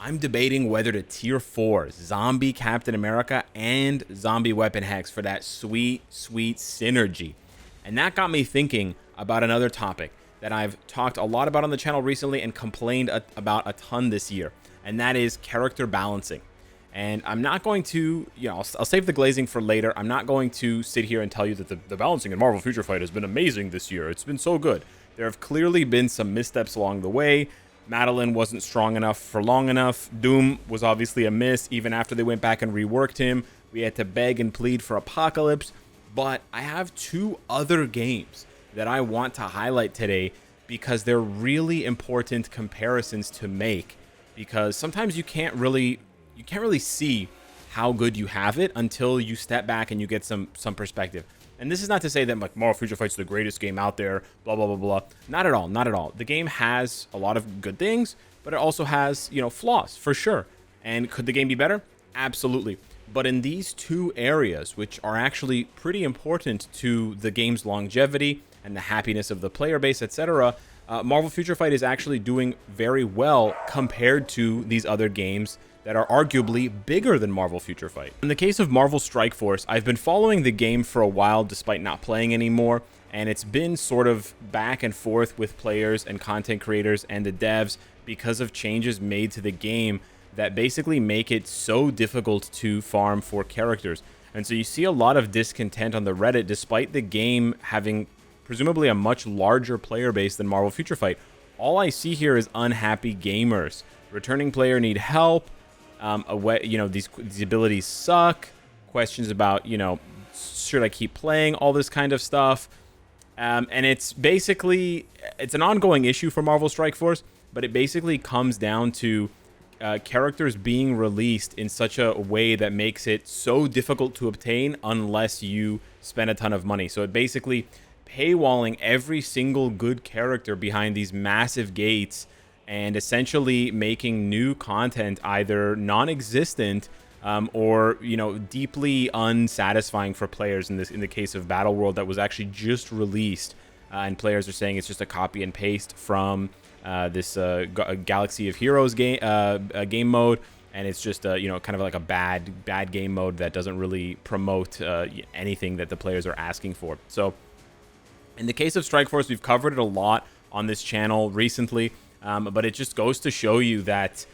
I'm debating whether to tier 4 Zombie Captain America and Zombie Weapon Hex for that sweet, sweet synergy. And that got me thinking about another topic that I've talked a lot about on the channel recently and complained about a ton this year, and that is character balancing. And I'm not going to, I'll save the glazing for later. I'm not going to sit here and tell you that the balancing in Marvel Future Fight has been amazing this year. It's been so good. There have clearly been some missteps along the way. Madeline wasn't strong enough for long enough. Doom was obviously a miss. Even after they went back and reworked him, we had to beg and plead for Apocalypse. But I have two other games that I want to highlight today because they're really important comparisons to make. Because sometimes you can't really see how good you have it until you step back and you get some perspective. And this is not to say that like Marvel Future Fight's the greatest game out there, blah, blah, blah, blah. Not at all, not at all. The game has a lot of good things, but it also has, flaws, for sure. And could the game be better? Absolutely. But in these two areas, which are actually pretty important to the game's longevity and the happiness of the player base, etc., Marvel Future Fight is actually doing very well compared to these other games that are arguably bigger than Marvel Future Fight. In the case of Marvel Strike Force, I've been following the game for a while despite not playing anymore, and it's been sort of back and forth with players and content creators and the devs because of changes made to the game that basically make it so difficult to farm for characters. And so you see a lot of discontent on the Reddit despite the game having presumably a much larger player base than Marvel Future Fight. All I see here is unhappy gamers. Returning player need help. These abilities suck. Questions about, should I keep playing? All this kind of stuff. And it's an ongoing issue for Marvel Strike Force, but it basically comes down to characters being released in such a way that makes it so difficult to obtain unless you spend a ton of money. So it basically paywalling every single good character behind these massive gates and essentially making new content either non-existent or deeply unsatisfying for players. In the case of Battle World, that was actually just released, and players are saying it's just a copy and paste from this Galaxy of Heroes game mode, and it's just kind of like a bad game mode that doesn't really promote anything that the players are asking for. So in the case of Strike Force, we've covered it a lot on this channel recently. But it just goes to show you that,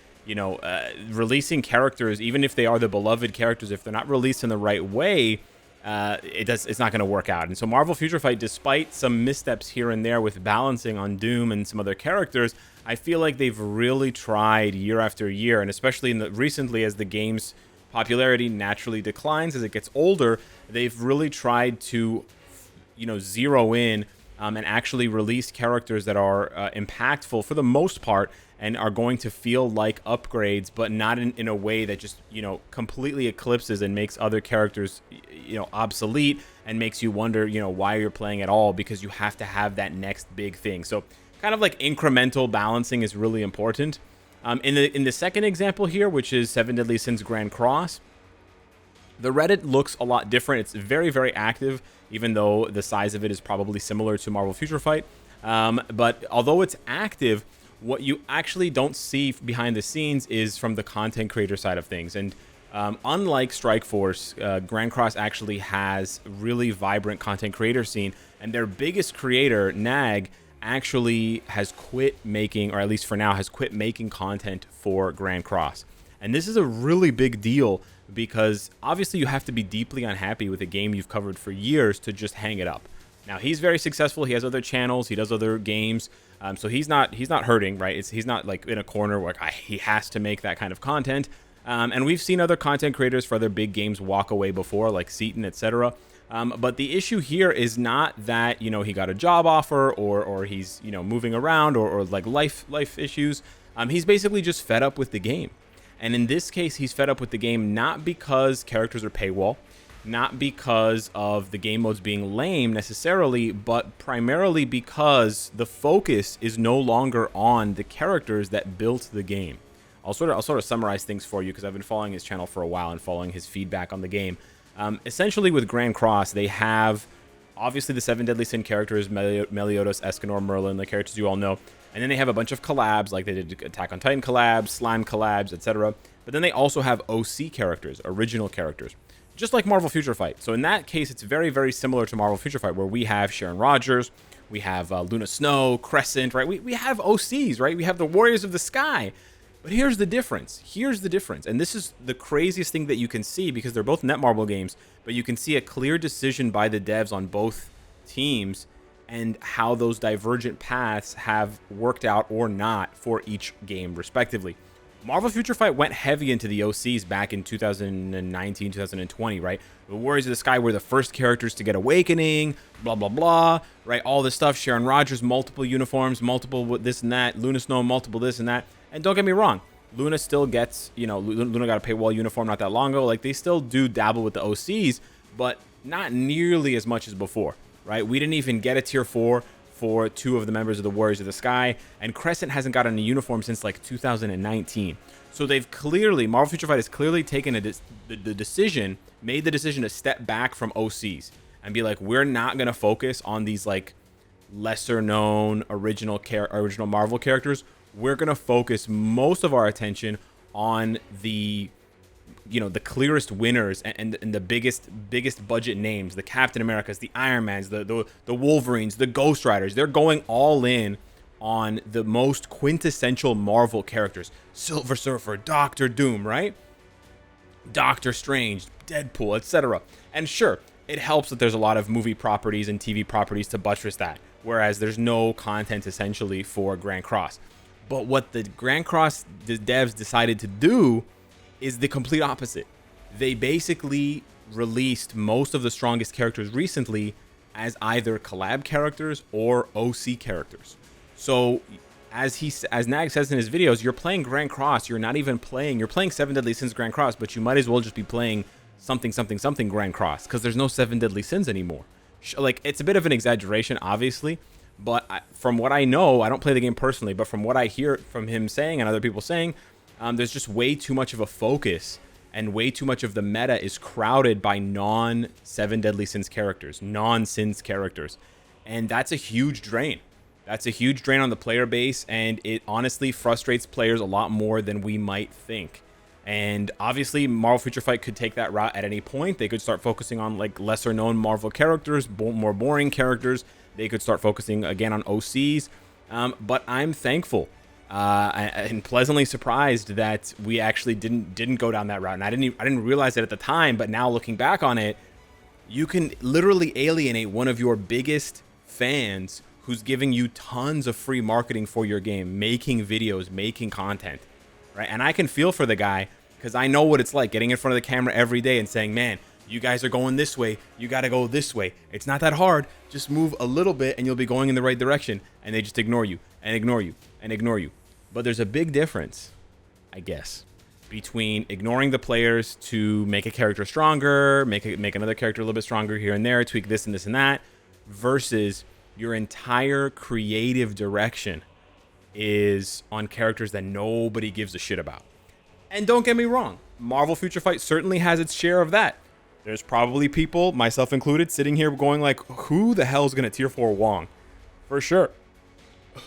releasing characters, even if they are the beloved characters, if they're not released in the right way, it's not going to work out. And so Marvel Future Fight, despite some missteps here and there with balancing on Doom and some other characters, I feel like they've really tried year after year, and especially recently as the game's popularity naturally declines as it gets older, they've really tried to, zero in and actually release characters that are impactful for the most part and are going to feel like upgrades, but not in a way that just, completely eclipses and makes other characters, obsolete and makes you wonder, why you're playing at all, because you have to have that next big thing. So kind of like incremental balancing is really important. In the second example here, which is 7 Deadly Sins Grand Cross, the Reddit looks a lot different. It's very, very active, even though the size of it is probably similar to Marvel Future Fight. But although it's active, what you actually don't see behind the scenes is from the content creator side of things. And unlike Strike Force, Grand Cross actually has a really vibrant content creator scene. And their biggest creator, Nag, actually has quit making, or at least for now, has quit making content for Grand Cross. And this is a really big deal because obviously you have to be deeply unhappy with a game you've covered for years to just hang it up. Now, he's very successful. He has other channels. He does other games. So he's not hurting, right? He's not like in a corner where he has to make that kind of content. And we've seen other content creators for other big games walk away before, like Seaton, etc. But the issue here is not that, he got a job offer or he's, moving around or like life issues. He's basically just fed up with the game. And in this case, he's fed up with the game not because characters are paywall, not because of the game modes being lame necessarily, but primarily because the focus is no longer on the characters that built the game. I'll sort of summarize things for you because I've been following his channel for a while and following his feedback on the game. Essentially with Grand Cross, they have Obviously, the 7 Deadly Sin characters, Meliodas, Escanor, Merlin, the characters you all know. And then they have a bunch of collabs, like they did Attack on Titan collabs, Slime collabs, etc. But then they also have OC characters, original characters, just like Marvel Future Fight. So in that case, it's very, very similar to Marvel Future Fight, where we have Sharon Rogers, we have Luna Snow, Crescent, right? We have OCs, right? We have the Warriors of the Sky. But here's the difference. Here's the difference. And this is the craziest thing that you can see, because they're both Netmarble games, but you can see a clear decision by the devs on both teams and how those divergent paths have worked out or not for each game, respectively. Marvel Future Fight went heavy into the OCs back in 2019, 2020, right? The Warriors of the Sky were the first characters to get Awakening, blah, blah, blah, right? All this stuff. Sharon Rogers, multiple uniforms, multiple this and that. Luna Snow, multiple this and that. And don't get me wrong, Luna still gets, you know, Luna got a paywall uniform not that long ago. Like, they still do dabble with the OCs, but not nearly as much as before, right? We didn't even get a tier 4 for 2 of the members of the Warriors of the Sky, and Crescent hasn't gotten a uniform since like 2019. So they've clearly, Marvel Future Fight has clearly taken the decision, made the decision to step back from OCs and be like, we're not going to focus on these like lesser known original Marvel characters. We're going to focus most of our attention on the, you know, the clearest winners and the biggest budget names, the Captain Americas, the Iron Mans, the Wolverines, the Ghost Riders. They're going all in on the most quintessential Marvel characters. Silver Surfer, Doctor Doom, right? Doctor Strange, Deadpool, etc. And sure, it helps that there's a lot of movie properties and TV properties to buttress that, whereas there's no content essentially for Grand Cross. But what the Grand Cross devs decided to do is the complete opposite. They basically released most of the strongest characters recently as either collab characters or OC characters. So as Nag says in his videos, you're playing Grand Cross, you're playing 7 Deadly Sins Grand Cross, but you might as well just be playing something Grand Cross, because there's no 7 Deadly Sins anymore. Like, it's a bit of an exaggeration, obviously, but from what I know, I don't play the game personally, but from what I hear from him saying and other people saying, there's just way too much of a focus, and way too much of the meta is crowded by non-7 Deadly Sins characters, non-Sins characters. And that's a huge drain. That's a huge drain on the player base, and it honestly frustrates players a lot more than we might think. And obviously, Marvel Future Fight could take that route at any point. They could start focusing on like lesser known Marvel characters, more boring characters. They could start focusing again on OCs. But I'm thankful and pleasantly surprised that we actually didn't go down that route. And I didn't realize it at the time, but now looking back on it, you can literally alienate one of your biggest fans who's giving you tons of free marketing for your game, making videos, making content, right? And I can feel for the guy, because I know what it's like getting in front of the camera every day and saying, man, you guys are going this way, you got to go this way. It's not that hard. Just move a little bit and you'll be going in the right direction. And they just ignore you and ignore you and ignore you. But there's a big difference, I guess, between ignoring the players to make a character stronger, make another character a little bit stronger here and there, tweak this and this and that, versus your entire creative direction is on characters that nobody gives a shit about. And don't get me wrong, Marvel Future Fight certainly has its share of that. There's probably people, myself included, sitting here going like, who the hell is going to tier 4 Wong? For sure.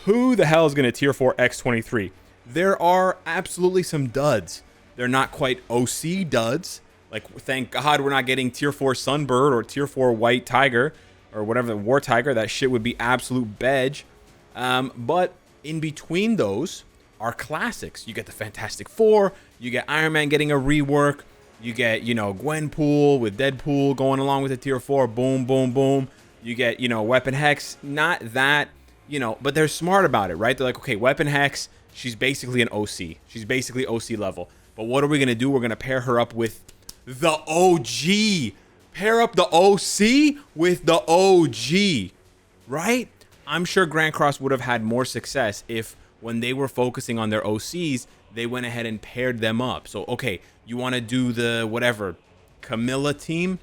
Who the hell is going to tier 4 X23? There are absolutely some duds. They're not quite OC duds. Like, thank God we're not getting tier 4 Sunbird or tier 4 White Tiger or whatever, War Tiger. That shit would be absolute bedge. But in between those are classics. You get the Fantastic Four. You get Iron Man getting a rework. You get, you know, Gwenpool with Deadpool going along with the tier 4. Boom, boom, boom. You get, you know, Weapon Hex. Not that, you know, but they're smart about it, right? They're like, okay, Weapon Hex, she's basically an OC. She's basically OC level. But what are we going to do? We're going to pair her up with the OG. Pair up the OC with the OG, right? I'm sure Grand Cross would have had more success if when they were focusing on their OCs, they went ahead and paired them up. So, okay, you want to do the whatever Camilla team,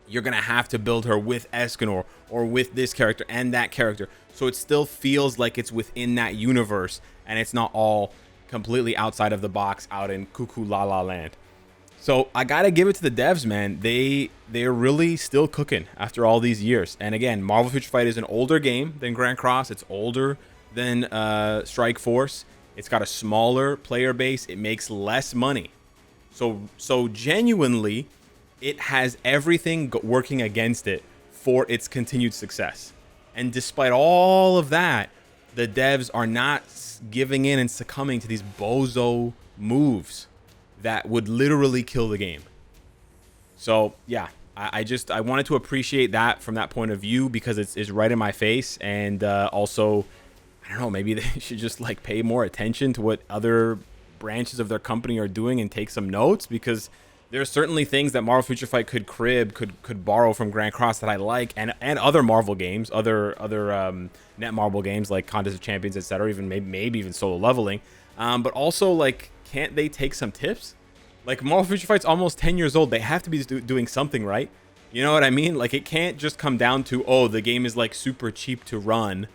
you're going to have to build her with Escanor or with this character and that character. So it still feels like it's within that universe and it's not all completely outside of the box out in cuckoo la la land. So I gotta give it to the devs, man. They're really still cooking after all these years. And again, Marvel Future Fight is an older game than Grand Cross. It's older than Strike Force. It's got a smaller player base. It makes less money. So genuinely, it has everything working against it for its continued success. And despite all of that, the devs are not giving in and succumbing to these bozo moves that would literally kill the game. So yeah, I wanted to appreciate that from that point of view, because it's right in my face. And also, I don't know, maybe they should just like pay more attention to what other branches of their company are doing and take some notes, because there are certainly things that Marvel Future Fight could borrow from Grand Cross that I like, and other Marvel games, other Netmarble games like Contest of Champions, etc. Even maybe even Solo Leveling. But also, like, can't they take some tips? Like, Marvel Future Fight's almost 10 years old. They have to be doing something right. You know what I mean? Like, it can't just come down to, oh, the game is like super cheap to run,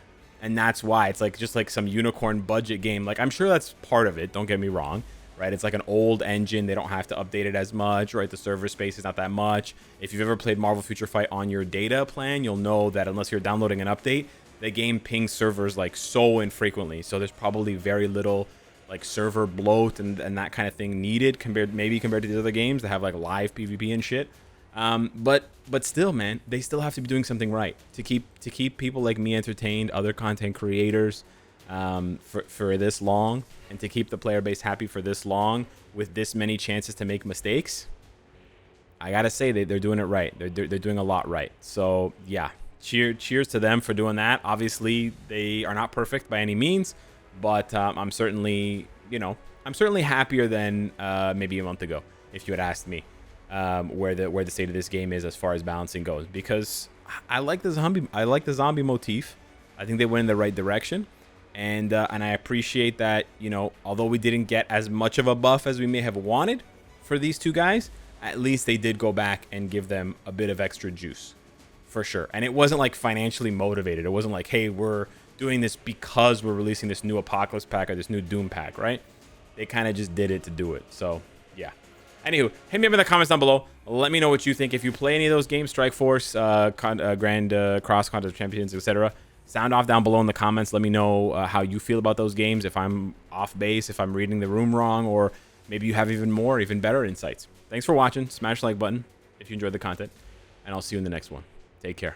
and that's why it's like just like some unicorn budget game. Like, I'm sure that's part of it. Don't get me wrong. Right, it's like an old engine. They don't have to update it as much, right? The server space is not that much. If you've ever played Marvel Future Fight on your data plan, you'll know that unless you're downloading an update, the game pings servers like so infrequently. So there's probably very little like server bloat and that kind of thing needed compared to the other games that have like live PvP and shit. But still, man, they still have to be doing something right to keep people like me entertained, other content creators, for this long, and to keep the player base happy for this long with this many chances to make mistakes. I gotta say they're doing it right. They're doing a lot right. So yeah, cheers to them for doing that. Obviously, they are not perfect by any means, but I'm certainly happier than maybe a month ago if you had asked me where the state of this game is as far as balancing goes, because I like the zombie motif. I think they went in the right direction. And I appreciate that, although we didn't get as much of a buff as we may have wanted for these two guys, at least they did go back and give them a bit of extra juice, for sure. And it wasn't like financially motivated. It wasn't like, hey, we're doing this because we're releasing this new Apocalypse pack or this new Doom pack, right? They kind of just did it to do it. So yeah. Anywho, hit me up in the comments down below. Let me know what you think. If you play any of those games, Strike Force, Grand Cross, Contest of Champions, etc., sound off down below in the comments. Let me know how you feel about those games, if I'm off base, if I'm reading the room wrong, or maybe you have even better insights. Thanks for watching. Smash the like button if you enjoyed the content, and I'll see you in the next one. Take care.